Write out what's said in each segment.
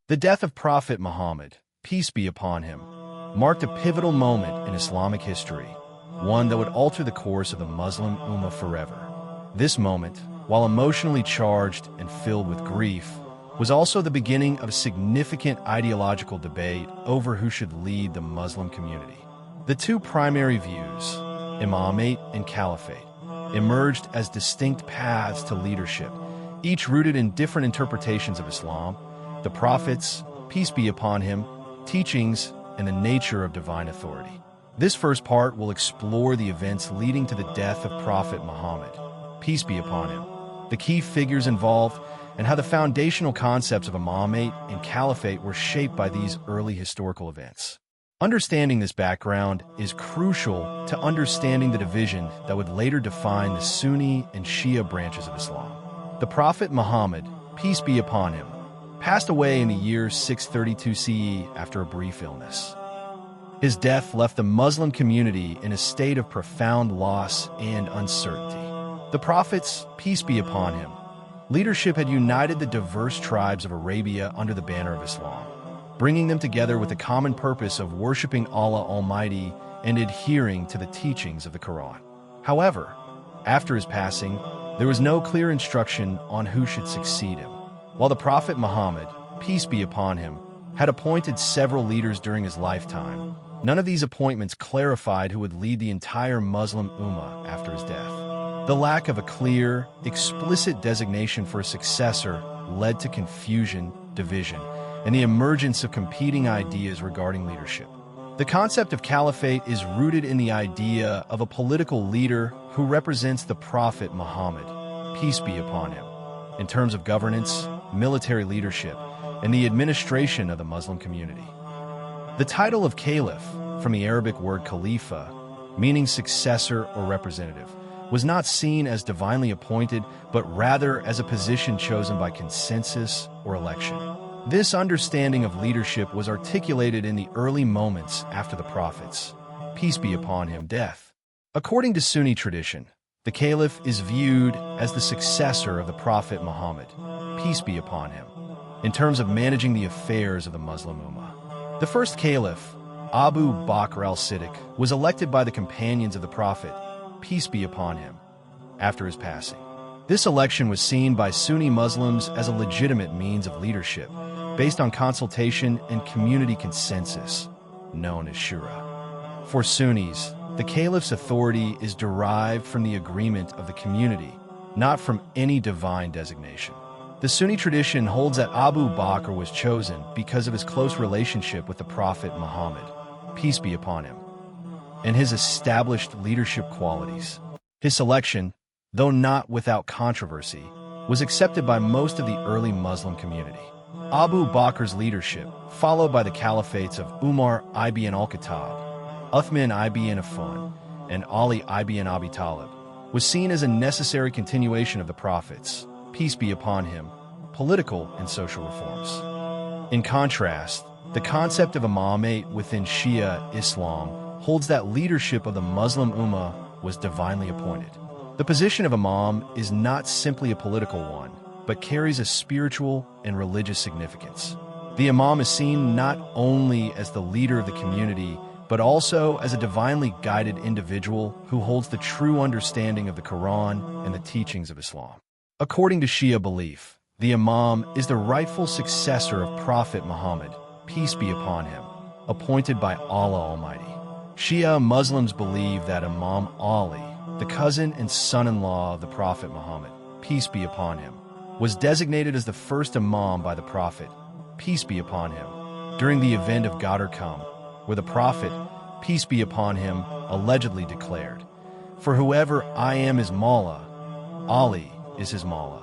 The death of Prophet Muhammad, peace be upon him, marked a pivotal moment in Islamic history, one that would alter the course of the Muslim Ummah forever. This moment, while emotionally charged and filled with grief, was also the beginning of a significant ideological debate over who should lead the Muslim community. The two primary views, Imamate and Caliphate, emerged as distinct paths to leadership, each rooted in different interpretations of Islam, the Prophet's, peace be upon him, teachings, and the nature of divine authority. This first part will explore the events leading to the death of Prophet Muhammad, peace be upon him, the key figures involved, and how the foundational concepts of Imamate and Caliphate were shaped by these early historical events. Understanding this background is crucial to understanding the division that would later define the Sunni and Shia branches of Islam. The Prophet Muhammad, peace be upon him, passed away in the year 632 CE after a brief illness. His death left the Muslim community in a state of profound loss and uncertainty. The Prophet's, peace be upon him, leadership had united the diverse tribes of Arabia under the banner of Islam, bringing them together with the common purpose of worshiping Allah Almighty and adhering to the teachings of the Qur'an. However, after his passing, there was no clear instruction on who should succeed him. While the Prophet Muhammad, peace be upon him, had appointed several leaders during his lifetime, none of these appointments clarified who would lead the entire Muslim Ummah after his death. The lack of a clear, explicit designation for a successor led to confusion, division, and the emergence of competing ideas regarding leadership. The concept of caliphate is rooted in the idea of a political leader who represents the Prophet Muhammad, peace be upon him, in terms of governance, military leadership, and the administration of the Muslim community. The title of caliph, from the Arabic word khalifa, meaning successor or representative, was not seen as divinely appointed, but rather as a position chosen by consensus or election. This understanding of leadership was articulated in the early moments after the Prophet's, peace be upon him, death. According to Sunni tradition, the caliph is viewed as the successor of the Prophet Muhammad, peace be upon him, in terms of managing the affairs of the Muslim Ummah. The first caliph, Abu Bakr al-Siddiq, was elected by the companions of the Prophet, peace be upon him, after his passing. This election was seen by Sunni Muslims as a legitimate means of leadership, based on consultation and community consensus, known as shura. For Sunnis, the caliph's authority is derived from the agreement of the community, not from any divine designation. The Sunni tradition holds that Abu Bakr was chosen because of his close relationship with the Prophet Muhammad, peace be upon him, and his established leadership qualities. His selection, though not without controversy, was accepted by most of the early Muslim community. Abu Bakr's leadership, followed by the caliphates of Umar ibn al-Khattab, Uthman ibn Affan, and Ali ibn Abi Talib, was seen as a necessary continuation of the Prophet's, peace be upon him, political and social reforms. In contrast, the concept of Imamate within Shia Islam holds that leadership of the Muslim Ummah was divinely appointed. The position of Imam is not simply a political one, but carries a spiritual and religious significance. The Imam is seen not only as the leader of the community, but also as a divinely guided individual who holds the true understanding of the Quran and the teachings of Islam. According to Shia belief, the Imam is the rightful successor of Prophet Muhammad, peace be upon him, appointed by Allah Almighty. Shia Muslims believe that Imam Ali, the cousin and son-in-law of the Prophet Muhammad, peace be upon him, was designated as the first Imam by the Prophet, peace be upon him, during the event of Ghadir Qum, where the Prophet, peace be upon him, allegedly declared, "For whoever I am his Mawla, Ali is his Mawla."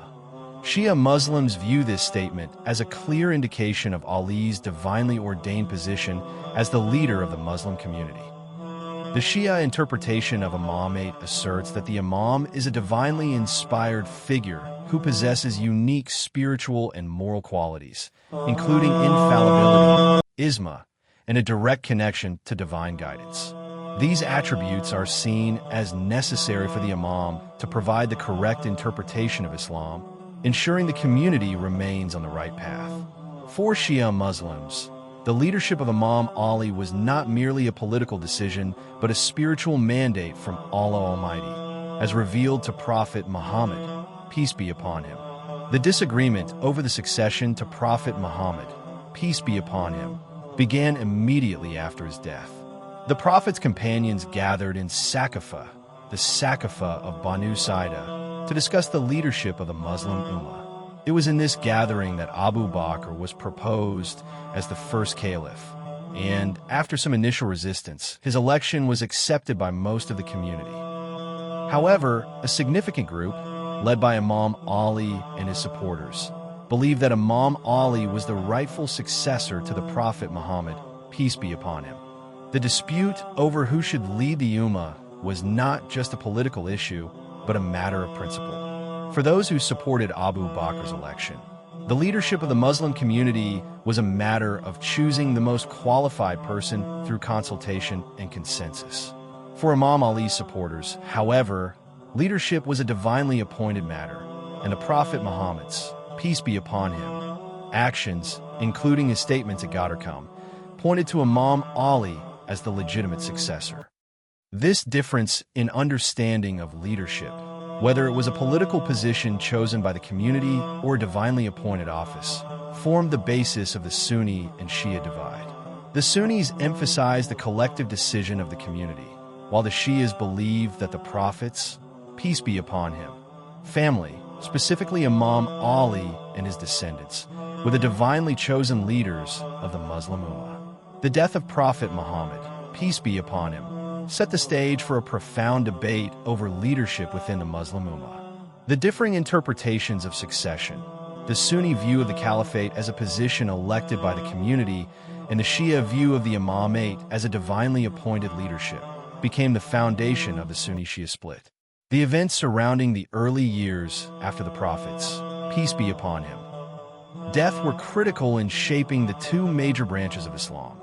Shia Muslims view this statement as a clear indication of Ali's divinely ordained position as the leader of the Muslim community. The Shia interpretation of Imamate asserts that the Imam is a divinely inspired figure who possesses unique spiritual and moral qualities, including infallibility, isma, and a direct connection to divine guidance. These attributes are seen as necessary for the Imam to provide the correct interpretation of Islam, ensuring the community remains on the right path. For Shia Muslims, the leadership of Imam Ali was not merely a political decision, but a spiritual mandate from Allah Almighty, as revealed to Prophet Muhammad, peace be upon him. The disagreement over the succession to Prophet Muhammad, peace be upon him, began immediately after his death. The Prophet's companions gathered in Saqafa, the Saqafa of Banu Saida, to discuss the leadership of the Muslim Ummah. It was in this gathering that Abu Bakr was proposed as the first caliph, and after some initial resistance, his election was accepted by most of the community. However, a significant group, led by Imam Ali and his supporters, believed that Imam Ali was the rightful successor to the Prophet Muhammad, peace be upon him. The dispute over who should lead the Ummah was not just a political issue, but a matter of principle. For those who supported Abu Bakr's election, the leadership of the Muslim community was a matter of choosing the most qualified person through consultation and consensus. For Imam Ali's supporters, however, leadership was a divinely appointed matter, and the Prophet Muhammad's, peace be upon him, actions, including his statements at Ghadir, pointed to Imam Ali as the legitimate successor. This difference in understanding of leadership, whether it was a political position chosen by the community or a divinely appointed office, formed the basis of the Sunni and Shia divide. The Sunnis emphasized the collective decision of the community, while the Shias believed that the Prophet's, peace be upon him, family, specifically Imam Ali and his descendants, were the divinely chosen leaders of the Muslim Ummah. The death of Prophet Muhammad, peace be upon him, set the stage for a profound debate over leadership within the Muslim Ummah. The differing interpretations of succession, the Sunni view of the Caliphate as a position elected by the community, and the Shia view of the Imamate as a divinely appointed leadership, became the foundation of the Sunni-Shia split. The events surrounding the early years after the Prophet's, peace be upon him, death were critical in shaping the two major branches of Islam,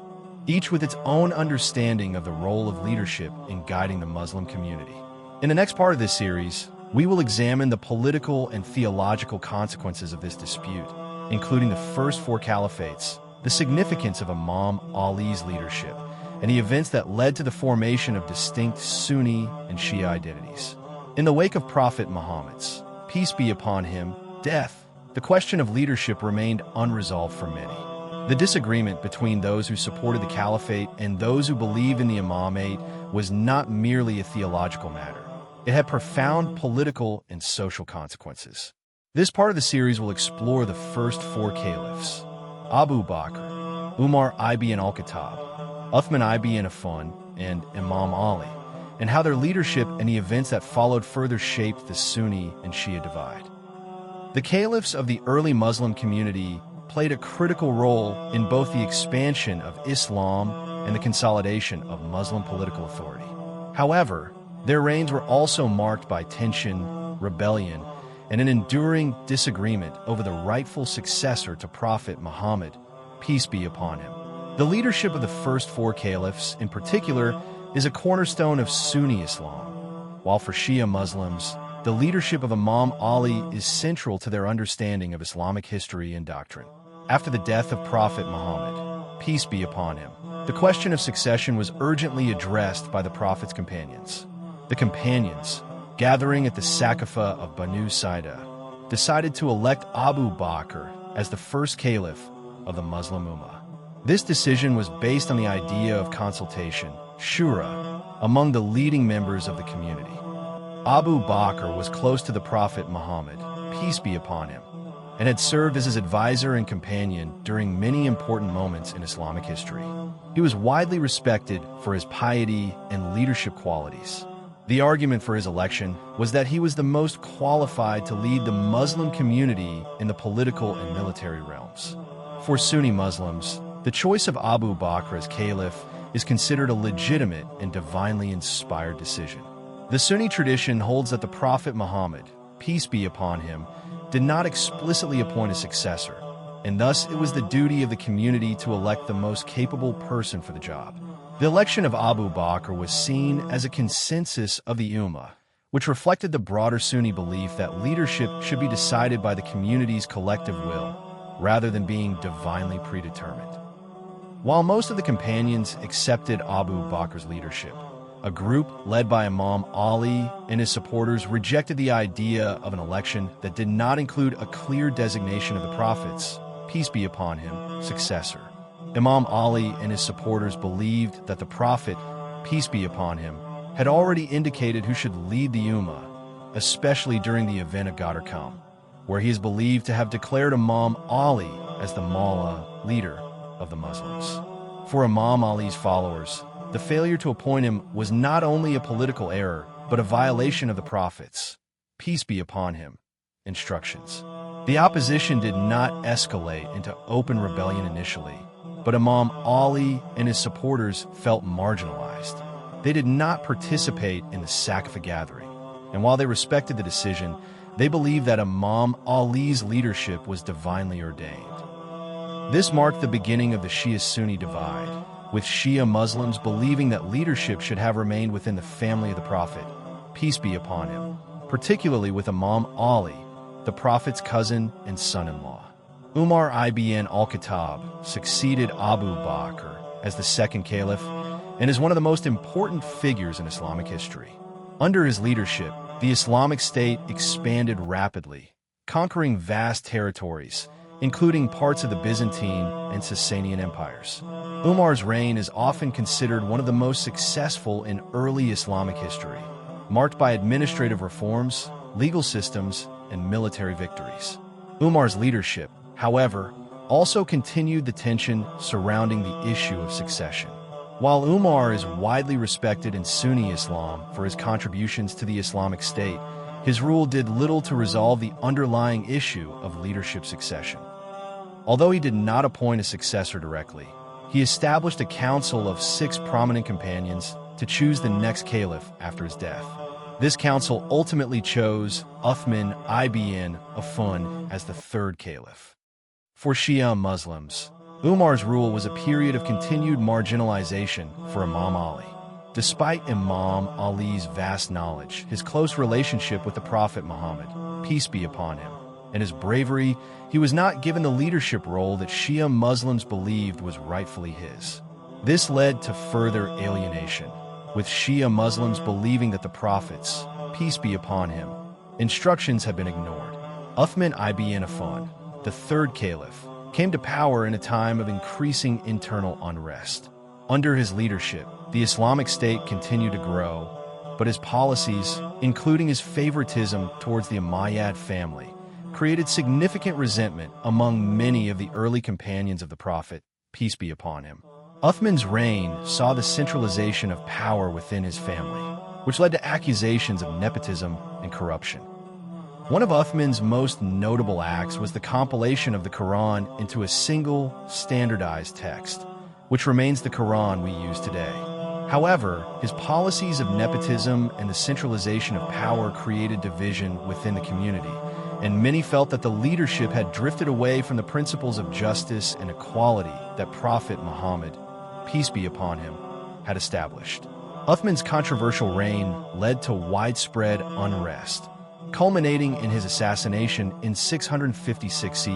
each with its own understanding of the role of leadership in guiding the Muslim community. In the next part of this series, we will examine the political and theological consequences of this dispute, including the first four caliphates, the significance of Imam Ali's leadership, and the events that led to the formation of distinct Sunni and Shia identities. In the wake of Prophet Muhammad's, peace be upon him, death, the question of leadership remained unresolved for many. The disagreement between those who supported the Caliphate and those who believed in the Imamate was not merely a theological matter. It had profound political and social consequences. This part of the series will explore the first four caliphs: Abu Bakr, Umar ibn al-Khattab, Uthman ibn Affan, and Imam Ali, and how their leadership and the events that followed further shaped the Sunni and Shia divide. The caliphs of the early Muslim community played a critical role in both the expansion of Islam and the consolidation of Muslim political authority. However, their reigns were also marked by tension, rebellion, and an enduring disagreement over the rightful successor to Prophet Muhammad, peace be upon him. The leadership of the first four caliphs, in particular, is a cornerstone of Sunni Islam, while for Shia Muslims, the leadership of Imam Ali is central to their understanding of Islamic history and doctrine. After the death of Prophet Muhammad, peace be upon him, the question of succession was urgently addressed by the Prophet's companions. The companions, gathering at the Saqafa of Banu Saida, decided to elect Abu Bakr as the first caliph of the Muslim Ummah. This decision was based on the idea of consultation, shura, among the leading members of the community. Abu Bakr was close to the Prophet Muhammad, peace be upon him, and had served as his advisor and companion during many important moments in Islamic history. He was widely respected for his piety and leadership qualities. The argument for his election was that he was the most qualified to lead the Muslim community in the political and military realms. For Sunni Muslims, the choice of Abu Bakr as caliph is considered a legitimate and divinely inspired decision. The Sunni tradition holds that the Prophet Muhammad, peace be upon him, did not explicitly appoint a successor, and thus it was the duty of the community to elect the most capable person for the job. The election of Abu Bakr was seen as a consensus of the Ummah, which reflected the broader Sunni belief that leadership should be decided by the community's collective will, rather than being divinely predetermined. While most of the companions accepted Abu Bakr's leadership, a group led by Imam Ali and his supporters rejected the idea of an election that did not include a clear designation of the Prophet's, peace be upon him, successor. Imam Ali and his supporters believed that the Prophet, peace be upon him, had already indicated who should lead the Ummah, especially during the event of Ghadir Khan, where he is believed to have declared Imam Ali as the Mawla, leader of the Muslims. For Imam Ali's followers, the failure to appoint him was not only a political error, but a violation of the Prophet's, peace be upon him, instructions. The opposition did not escalate into open rebellion initially, but Imam Ali and his supporters felt marginalized. They did not participate in the Saqafa gathering, and while they respected the decision, they believed that Imam Ali's leadership was divinely ordained. This marked the beginning of the Shia-Sunni divide, with Shia Muslims believing that leadership should have remained within the family of the Prophet, peace be upon him, particularly with Imam Ali, the Prophet's cousin and son-in-law. Umar ibn al-Khattab succeeded Abu Bakr as the second caliph and is one of the most important figures in Islamic history. Under his leadership, the Islamic State expanded rapidly, conquering vast territories, including parts of the Byzantine and Sasanian empires. Umar's reign is often considered one of the most successful in early Islamic history, marked by administrative reforms, legal systems, and military victories. Umar's leadership, however, also continued the tension surrounding the issue of succession. While Umar is widely respected in Sunni Islam for his contributions to the Islamic State, his rule did little to resolve the underlying issue of leadership succession. Although he did not appoint a successor directly, he established a council of 6 prominent companions to choose the next caliph after his death. This council ultimately chose Uthman ibn Affan as the 3rd caliph. For Shia Muslims, Umar's rule was a period of continued marginalization for Imam Ali. Despite Imam Ali's vast knowledge, his close relationship with the Prophet Muhammad, peace be upon him, and his bravery, he was not given the leadership role that Shia Muslims believed was rightfully his. This led to further alienation, with Shia Muslims believing that the Prophet's, peace be upon him, instructions had been ignored. Uthman ibn Affan, the 3rd caliph, came to power in a time of increasing internal unrest. Under his leadership, the Islamic State continued to grow, but his policies, including his favoritism towards the Umayyad family, created significant resentment among many of the early companions of the Prophet, peace be upon him. Uthman's reign saw the centralization of power within his family, which led to accusations of nepotism and corruption. One of Uthman's most notable acts was the compilation of the Qur'an into a single, standardized text, which remains the Qur'an we use today. However, his policies of nepotism and the centralization of power created division within the community, and many felt that the leadership had drifted away from the principles of justice and equality that Prophet Muhammad, peace be upon him, had established. Uthman's controversial reign led to widespread unrest, culminating in his assassination in 656 CE.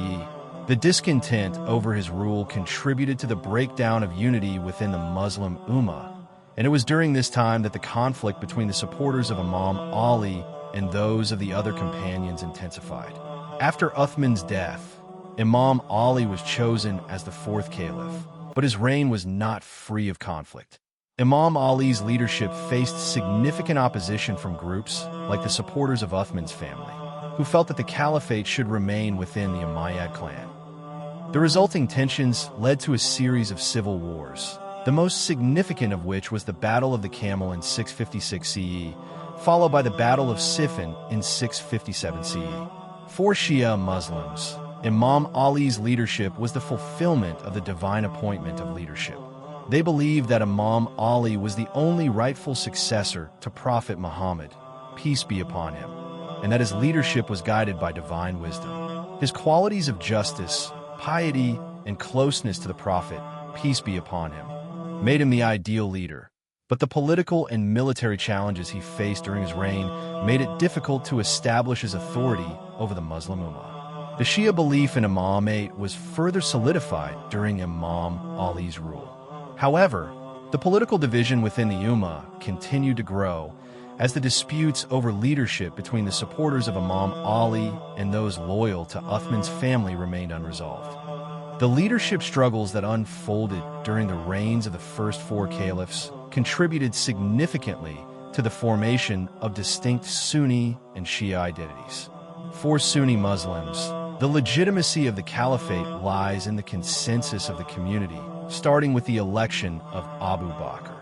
The discontent over his rule contributed to the breakdown of unity within the Muslim Ummah, and it was during this time that the conflict between the supporters of Imam Ali and those of the other companions intensified. After Uthman's death, Imam Ali was chosen as the 4th caliph, but his reign was not free of conflict. Imam Ali's leadership faced significant opposition from groups like the supporters of Uthman's family, who felt that the Caliphate should remain within the Umayyad clan. The resulting tensions led to a series of civil wars, the most significant of which was the Battle of the Camel in 656 CE, followed by the Battle of Siffin in 657 CE. For Shia Muslims, Imam Ali's leadership was the fulfillment of the divine appointment of leadership. They believed that Imam Ali was the only rightful successor to Prophet Muhammad, peace be upon him, and that his leadership was guided by divine wisdom. His qualities of justice, piety, and closeness to the Prophet, peace be upon him, made him the ideal leader. But the political and military challenges he faced during his reign made it difficult to establish his authority over the Muslim Ummah. The Shia belief in Imamate was further solidified during Imam Ali's rule. However, the political division within the Ummah continued to grow as the disputes over leadership between the supporters of Imam Ali and those loyal to Uthman's family remained unresolved. The leadership struggles that unfolded during the reigns of the first four caliphs contributed significantly to the formation of distinct Sunni and Shia identities. For Sunni Muslims, the legitimacy of the Caliphate lies in the consensus of the community, starting with the election of Abu Bakr.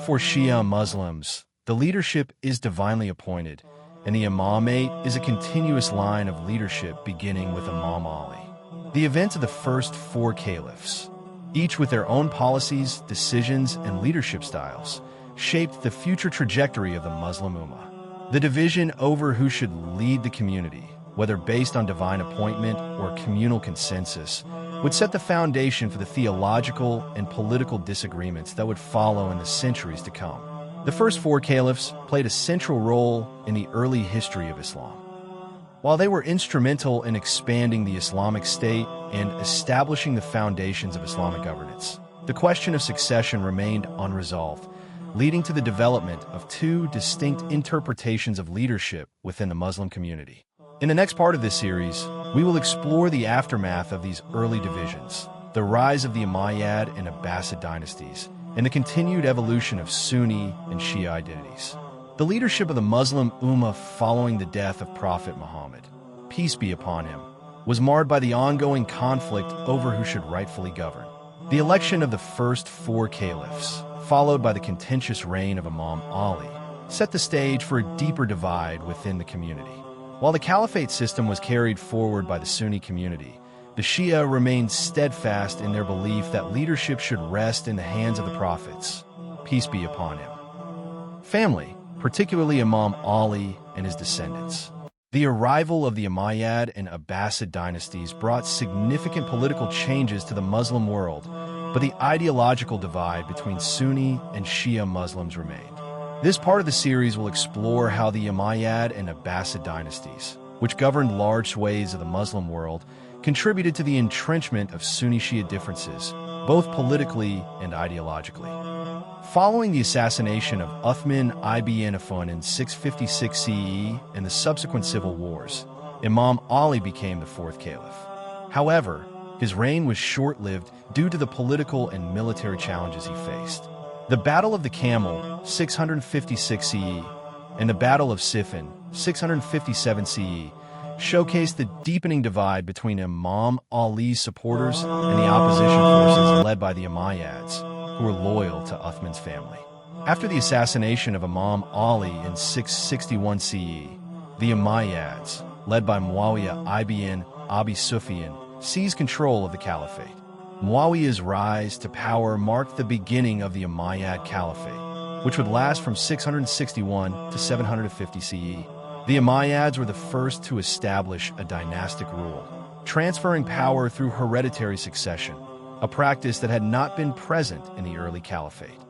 For Shia Muslims, the leadership is divinely appointed, and the Imamate is a continuous line of leadership beginning with Imam Ali. The events of the first four caliphs, each with their own policies, decisions, and leadership styles, shaped the future trajectory of the Muslim Ummah. The division over who should lead the community, whether based on divine appointment or communal consensus, would set the foundation for the theological and political disagreements that would follow in the centuries to come. The first four caliphs played a central role in the early history of Islam. While they were instrumental in expanding the Islamic state and establishing the foundations of Islamic governance, the question of succession remained unresolved, leading to the development of two distinct interpretations of leadership within the Muslim community. In the next part of this series, we will explore the aftermath of these early divisions, the rise of the Umayyad and Abbasid dynasties, and the continued evolution of Sunni and Shia identities. The leadership of the Muslim Ummah following the death of Prophet Muhammad, peace be upon him, was marred by the ongoing conflict over who should rightfully govern. The election of the first four caliphs, followed by the contentious reign of Imam Ali, set the stage for a deeper divide within the community. While the Caliphate system was carried forward by the Sunni community, the Shia remained steadfast in their belief that leadership should rest in the hands of the prophets, peace be upon him. Family, particularly Imam Ali and his descendants. The arrival of the Umayyad and Abbasid dynasties brought significant political changes to the Muslim world, but the ideological divide between Sunni and Shia Muslims remained. This part of the series will explore how the Umayyad and Abbasid dynasties, which governed large swathes of the Muslim world, contributed to the entrenchment of Sunni-Shia differences, both politically and ideologically. Following the assassination of Uthman ibn Affan in 656 CE and the subsequent civil wars, Imam Ali became the fourth caliph. However, his reign was short-lived due to the political and military challenges he faced. The Battle of the Camel, 656 CE, and the Battle of Siffin, 657 CE, showcased the deepening divide between Imam Ali's supporters and the opposition forces led by the Umayyads, who were loyal to Uthman's family. After the assassination of Imam Ali in 661 CE, the Umayyads, led by Muawiyah ibn Abi Sufyan, seized control of the Caliphate. Muawiyah's rise to power marked the beginning of the Umayyad Caliphate, which would last from 661 to 750 CE. The Umayyads were the first to establish a dynastic rule, transferring power through hereditary succession, a practice that had not been present in the early Caliphate.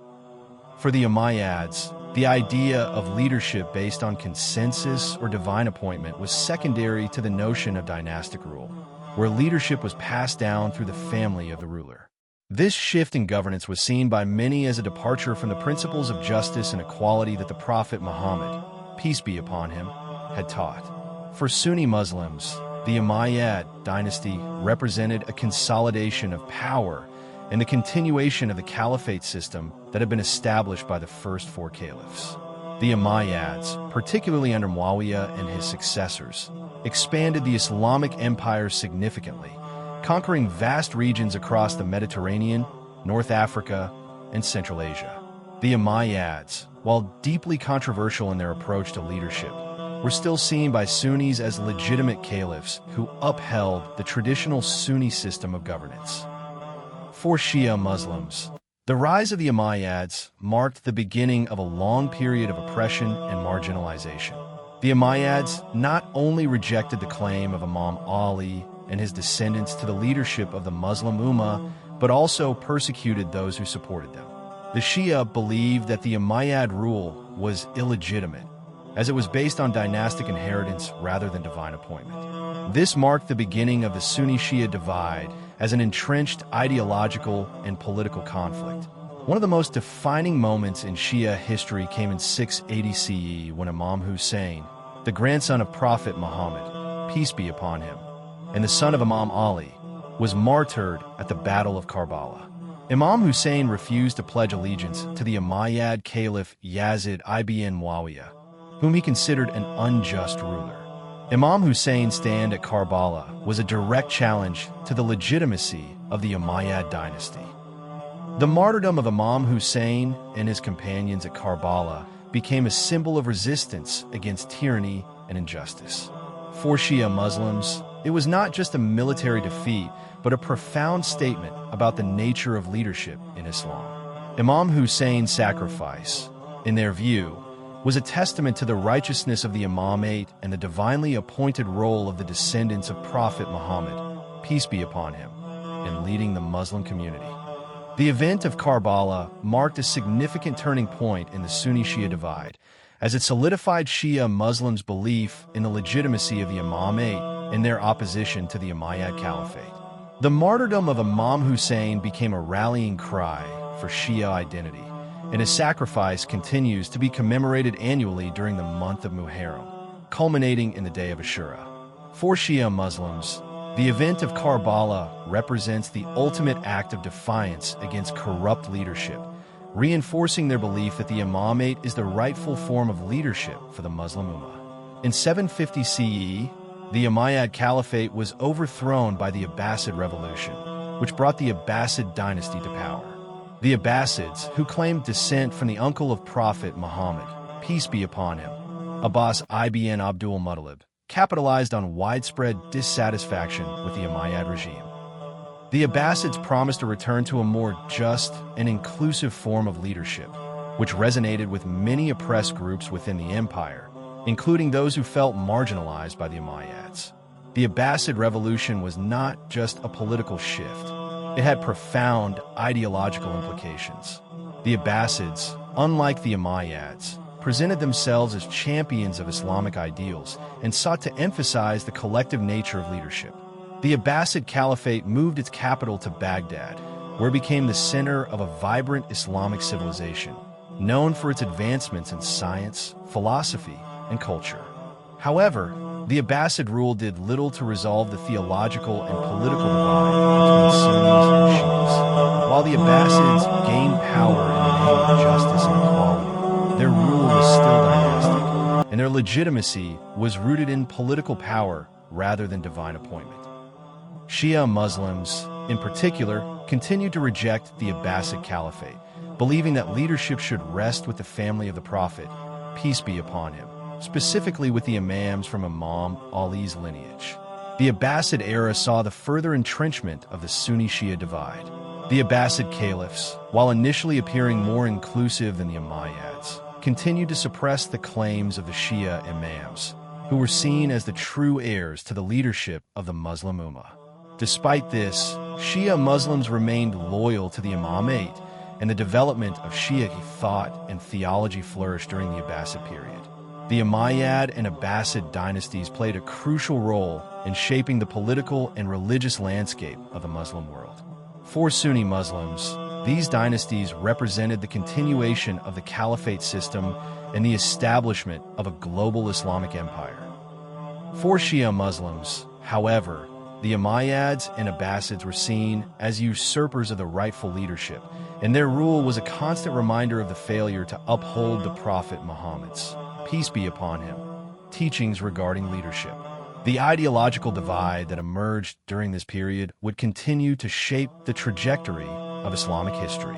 For the Umayyads, the idea of leadership based on consensus or divine appointment was secondary to the notion of dynastic rule, where leadership was passed down through the family of the ruler. This shift in governance was seen by many as a departure from the principles of justice and equality that the Prophet Muhammad, peace be upon him, had taught. For Sunni Muslims, the Umayyad dynasty represented a consolidation of power and the continuation of the Caliphate system that had been established by the first four caliphs. The Umayyads, particularly under Muawiyah and his successors, expanded the Islamic empire significantly, conquering vast regions across the Mediterranean, North Africa, and Central Asia. The Umayyads, while deeply controversial in their approach to leadership, were still seen by Sunnis as legitimate caliphs who upheld the traditional Sunni system of governance. For Shia Muslims, the rise of the Umayyads marked the beginning of a long period of oppression and marginalization. The Umayyads not only rejected the claim of Imam Ali and his descendants to the leadership of the Muslim Ummah, but also persecuted those who supported them. The Shia believed that the Umayyad rule was illegitimate, as it was based on dynastic inheritance rather than divine appointment. This marked the beginning of the Sunni-Shia divide as an entrenched ideological and political conflict. One of the most defining moments in Shia history came in 680 CE when Imam Hussain, the grandson of Prophet Muhammad, peace be upon him, and the son of Imam Ali, was martyred at the Battle of Karbala. Imam Hussain refused to pledge allegiance to the Umayyad Caliph Yazid ibn Muawiyah, whom he considered an unjust ruler. Imam Hussein's stand at Karbala was a direct challenge to the legitimacy of the Umayyad dynasty. The martyrdom of Imam Hussain and his companions at Karbala became a symbol of resistance against tyranny and injustice. For Shia Muslims, it was not just a military defeat, but a profound statement about the nature of leadership in Islam. Imam Hussein's sacrifice, in their view, was a testament to the righteousness of the Imamate and the divinely appointed role of the descendants of Prophet Muhammad, peace be upon him, in leading the Muslim community. The event of Karbala marked a significant turning point in the Sunni-Shia divide, as it solidified Shia Muslims' belief in the legitimacy of the Imamate and their opposition to the Umayyad Caliphate. The martyrdom of Imam Hussain became a rallying cry for Shia identity, and his sacrifice continues to be commemorated annually during the month of Muharram, culminating in the day of Ashura. For Shia Muslims, the event of Karbala represents the ultimate act of defiance against corrupt leadership, reinforcing their belief that the Imamate is the rightful form of leadership for the Muslim Ummah. In 750 CE, the Umayyad Caliphate was overthrown by the Abbasid Revolution, which brought the Abbasid dynasty to power. The Abbasids, who claimed descent from the uncle of Prophet Muhammad, peace be upon him, Abbas ibn Abdul Muttalib, capitalized on widespread dissatisfaction with the Umayyad regime. The Abbasids promised a return to a more just and inclusive form of leadership, which resonated with many oppressed groups within the empire, including those who felt marginalized by the Umayyads. The Abbasid revolution was not just a political shift. It had profound ideological implications. The Abbasids, unlike the Umayyads, presented themselves as champions of Islamic ideals and sought to emphasize the collective nature of leadership. The Abbasid Caliphate moved its capital to Baghdad, where it became the center of a vibrant Islamic civilization, known for its advancements in science, philosophy, and culture. However, the Abbasid rule did little to resolve the theological and political divide between Sunnis and Shias. While the Abbasids gained power in the name of justice and equality, their rule was still dynastic, and their legitimacy was rooted in political power rather than divine appointment. Shia Muslims, in particular, continued to reject the Abbasid Caliphate, believing that leadership should rest with the family of the Prophet, peace be upon him, specifically with the Imams from Imam Ali's lineage. The Abbasid era saw the further entrenchment of the Sunni-Shia divide. The Abbasid caliphs, while initially appearing more inclusive than the Umayyads, continued to suppress the claims of the Shia Imams, who were seen as the true heirs to the leadership of the Muslim Ummah. Despite this, Shia Muslims remained loyal to the Imamate, and the development of Shia thought and theology flourished during the Abbasid period. The Umayyad and Abbasid dynasties played a crucial role in shaping the political and religious landscape of the Muslim world. For Sunni Muslims, these dynasties represented the continuation of the Caliphate system and the establishment of a global Islamic empire. For Shia Muslims, however, the Umayyads and Abbasids were seen as usurpers of the rightful leadership, and their rule was a constant reminder of the failure to uphold the Prophet Muhammad's, peace be upon him, teachings regarding leadership. The ideological divide that emerged during this period would continue to shape the trajectory of Islamic history.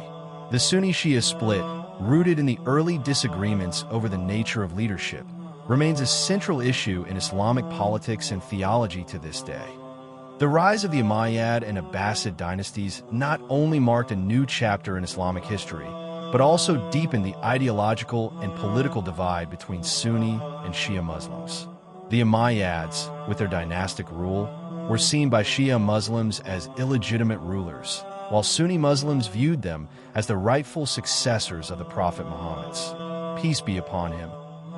The Sunni-Shia split, rooted in the early disagreements over the nature of leadership, remains a central issue in Islamic politics and theology to this day. The rise of the Umayyad and Abbasid dynasties not only marked a new chapter in Islamic history, but also deepened the ideological and political divide between Sunni and Shia Muslims. The Umayyads, with their dynastic rule, were seen by Shia Muslims as illegitimate rulers, while Sunni Muslims viewed them as the rightful successors of the Prophet Muhammad's, peace be upon him,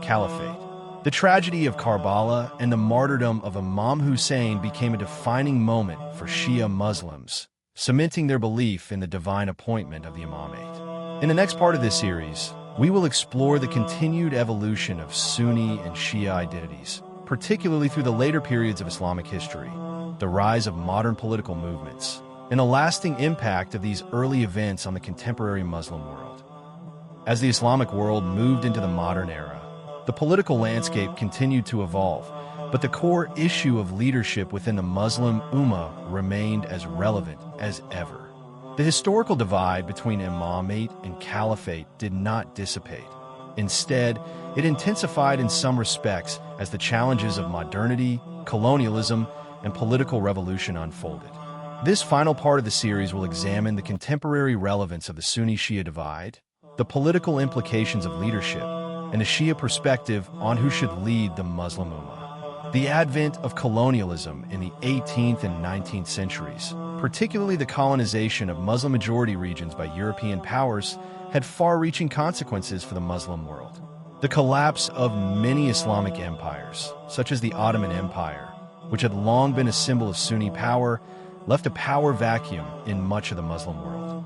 Caliphate. The tragedy of Karbala and the martyrdom of Imam Hussain became a defining moment for Shia Muslims, cementing their belief in the divine appointment of the Imamate. In the next part of this series, we will explore the continued evolution of Sunni and Shia identities, particularly through the later periods of Islamic history, the rise of modern political movements, and the lasting impact of these early events on the contemporary Muslim world. As the Islamic world moved into the modern era, the political landscape continued to evolve, but the core issue of leadership within the Muslim Ummah remained as relevant as ever. The historical divide between Imamate and Caliphate did not dissipate. Instead, it intensified in some respects as the challenges of modernity, colonialism, and political revolution unfolded. This final part of the series will examine the contemporary relevance of the Sunni-Shia divide, the political implications of leadership, and the Shia perspective on who should lead the Muslim Ummah. The advent of colonialism in the 18th and 19th centuries, particularly the colonization of Muslim-majority regions by European powers, had far-reaching consequences for the Muslim world. The collapse of many Islamic empires, such as the Ottoman Empire, which had long been a symbol of Sunni power, left a power vacuum in much of the Muslim world.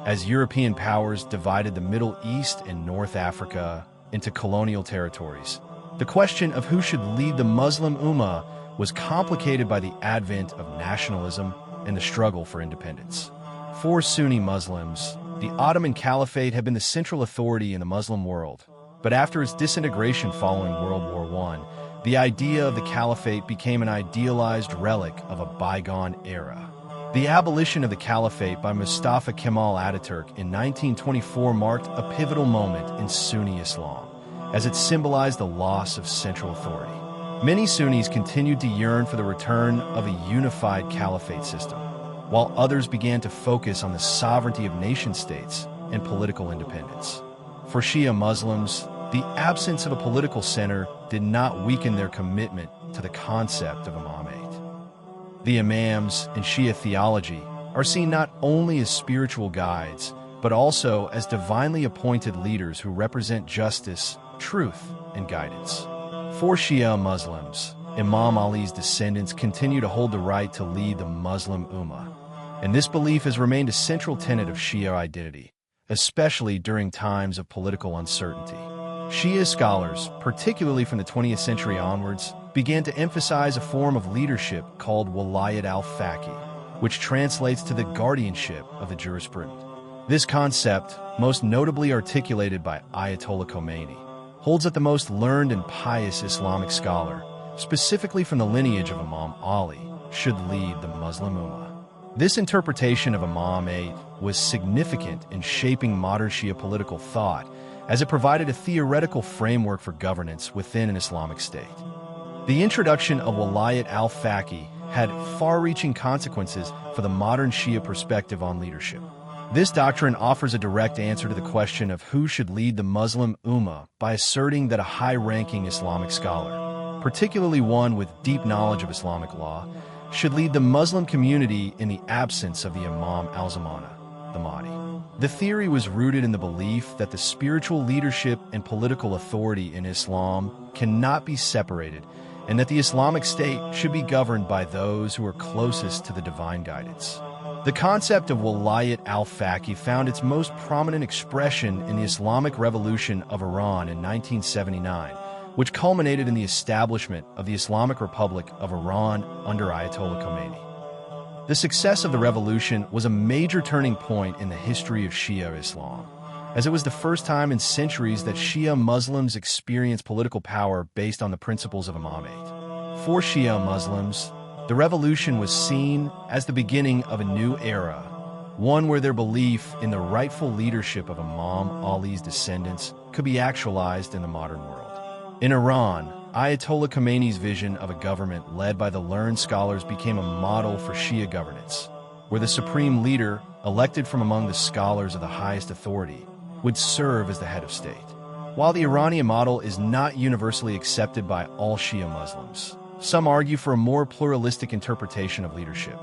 As European powers divided the Middle East and North Africa into colonial territories, the question of who should lead the Muslim Ummah was complicated by the advent of nationalism and the struggle for independence. For Sunni Muslims, the Ottoman Caliphate had been the central authority in the Muslim world, but after its disintegration following World War I, the idea of the Caliphate became an idealized relic of a bygone era. The abolition of the Caliphate by Mustafa Kemal Ataturk in 1924 marked a pivotal moment in Sunni Islam, as it symbolized the loss of central authority. Many Sunnis continued to yearn for the return of a unified Caliphate system, while others began to focus on the sovereignty of nation-states and political independence. For Shia Muslims, the absence of a political center did not weaken their commitment to the concept of Imamate. The Imams in Shia theology are seen not only as spiritual guides, but also as divinely appointed leaders who represent justice, truth, and guidance. For Shia Muslims, Imam Ali's descendants continue to hold the right to lead the Muslim Ummah, and this belief has remained a central tenet of Shia identity, especially during times of political uncertainty. Shia scholars, particularly from the 20th century onwards, began to emphasize a form of leadership called Walayat al-Faqih, which translates to the guardianship of the jurisprudent. This concept, most notably articulated by Ayatollah Khomeini, holds that the most learned and pious Islamic scholar, specifically from the lineage of Imam Ali, should lead the Muslim Ummah. This interpretation of Imamate was significant in shaping modern Shia political thought, as it provided a theoretical framework for governance within an Islamic state. The introduction of Walayat al-Faqih had far-reaching consequences for the modern Shia perspective on leadership. This doctrine offers a direct answer to the question of who should lead the Muslim Ummah by asserting that a high-ranking Islamic scholar, particularly one with deep knowledge of Islamic law, should lead the Muslim community in the absence of the Imam al-Zamana, the Mahdi. The theory was rooted in the belief that the spiritual leadership and political authority in Islam cannot be separated, and that the Islamic State should be governed by those who are closest to the divine guidance. The concept of Walayat al-Faqih found its most prominent expression in the Islamic Revolution of Iran in 1979, which culminated in the establishment of the Islamic Republic of Iran under Ayatollah Khomeini. The success of the revolution was a major turning point in the history of Shia Islam, as it was the first time in centuries that Shia Muslims experienced political power based on the principles of Imamate. For Shia Muslims, the revolution was seen as the beginning of a new era, one where their belief in the rightful leadership of Imam Ali's descendants could be actualized in the modern world. In Iran, Ayatollah Khomeini's vision of a government led by the learned scholars became a model for Shia governance, where the supreme leader, elected from among the scholars of the highest authority, would serve as the head of state. While the Iranian model is not universally accepted by all Shia Muslims, some argue for a more pluralistic interpretation of leadership.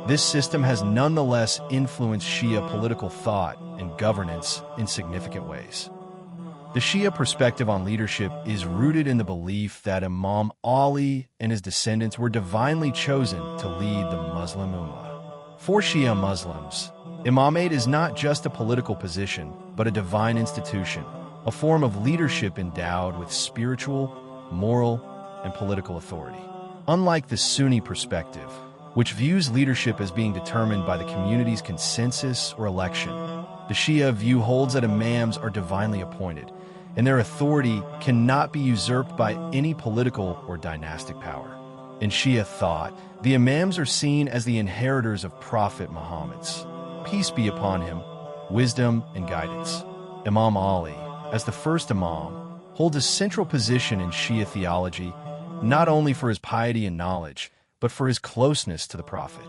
This system has nonetheless influenced Shia political thought and governance in significant ways. The Shia perspective on leadership is rooted in the belief that Imam Ali and his descendants were divinely chosen to lead the Muslim Ummah. For Shia Muslims, Imamate is not just a political position, but a divine institution, a form of leadership endowed with spiritual, moral, and political authority. Unlike the Sunni perspective, which views leadership as being determined by the community's consensus or election, the Shia view holds that imams are divinely appointed, and their authority cannot be usurped by any political or dynastic power. In Shia thought, the imams are seen as the inheritors of Prophet Muhammad's, peace be upon him, wisdom and guidance. Imam Ali, as the first imam, holds a central position in Shia theology, not only for his piety and knowledge, but for his closeness to the Prophet.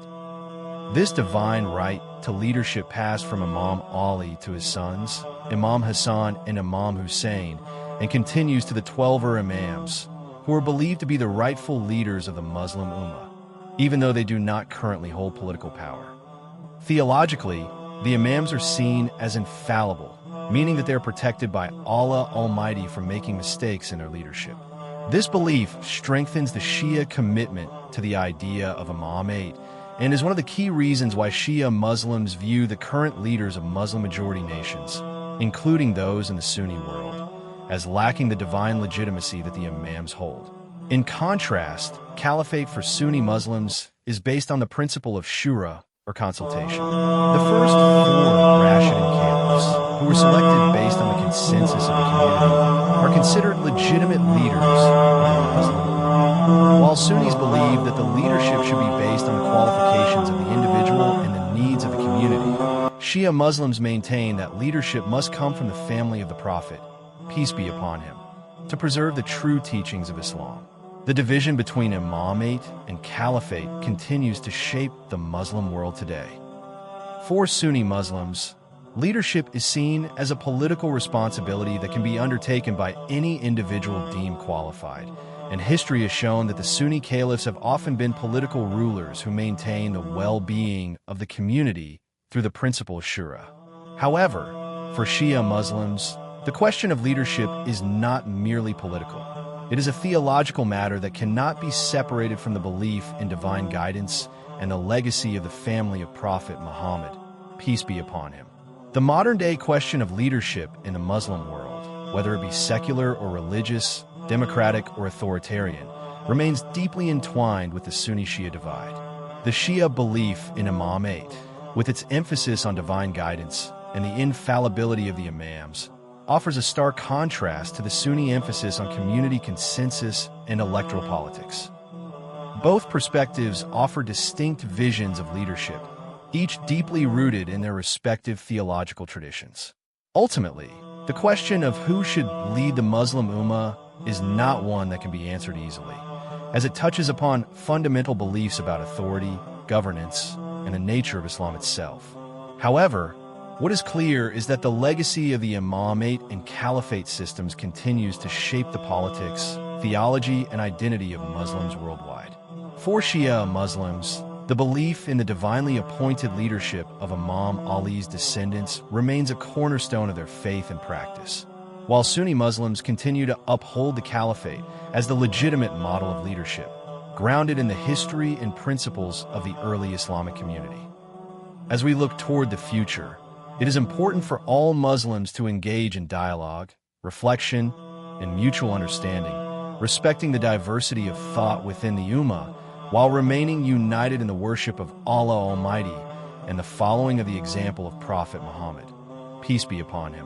This divine right to leadership passed from Imam Ali to his sons, Imam Hussain and Imam Hussain, and continues to the 12 imams, who are believed to be the rightful leaders of the Muslim Ummah, even though they do not currently hold political power. Theologically, the imams are seen as infallible, meaning that they are protected by Allah Almighty from making mistakes in their leadership. This belief strengthens the Shia commitment to the idea of Imamate, and is one of the key reasons why Shia Muslims view the current leaders of Muslim-majority nations, including those in the Sunni world, as lacking the divine legitimacy that the imams hold. In contrast, Caliphate for Sunni Muslims is based on the principle of shura, or consultation. The first four Rashidun caliphs, who were selected based on the consensus of the community, are considered legitimate leaders of the Muslim Ummah. While Sunnis believe that the leadership should be based on the qualifications of the individual and the needs of the community, Shia Muslims maintain that leadership must come from the family of the Prophet, peace be upon him, to preserve the true teachings of Islam. The division between Imamate and Caliphate continues to shape the Muslim world today. For Sunni Muslims, leadership is seen as a political responsibility that can be undertaken by any individual deemed qualified, and history has shown that the Sunni caliphs have often been political rulers who maintain the well-being of the community through the principle of shura. However, for Shia Muslims, the question of leadership is not merely political. It is a theological matter that cannot be separated from the belief in divine guidance and the legacy of the family of Prophet Muhammad, peace be upon him. The modern-day question of leadership in the Muslim world, whether it be secular or religious, democratic or authoritarian, remains deeply entwined with the Sunni-Shia divide. The Shia belief in Imamate, with its emphasis on divine guidance and the infallibility of the imams, offers a stark contrast to the Sunni emphasis on community consensus and electoral politics. Both perspectives offer distinct visions of leadership, each deeply rooted in their respective theological traditions. Ultimately, the question of who should lead the Muslim Ummah is not one that can be answered easily, as it touches upon fundamental beliefs about authority, governance, and the nature of Islam itself. However, what is clear is that the legacy of the Imamate and Caliphate systems continues to shape the politics, theology, and identity of Muslims worldwide. For Shia Muslims, the belief in the divinely appointed leadership of Imam Ali's descendants remains a cornerstone of their faith and practice, while Sunni Muslims continue to uphold the Caliphate as the legitimate model of leadership, grounded in the history and principles of the early Islamic community. As we look toward the future, it is important for all Muslims to engage in dialogue, reflection, and mutual understanding, respecting the diversity of thought within the Ummah, while remaining united in the worship of Allah Almighty and the following of the example of Prophet Muhammad, peace be upon him.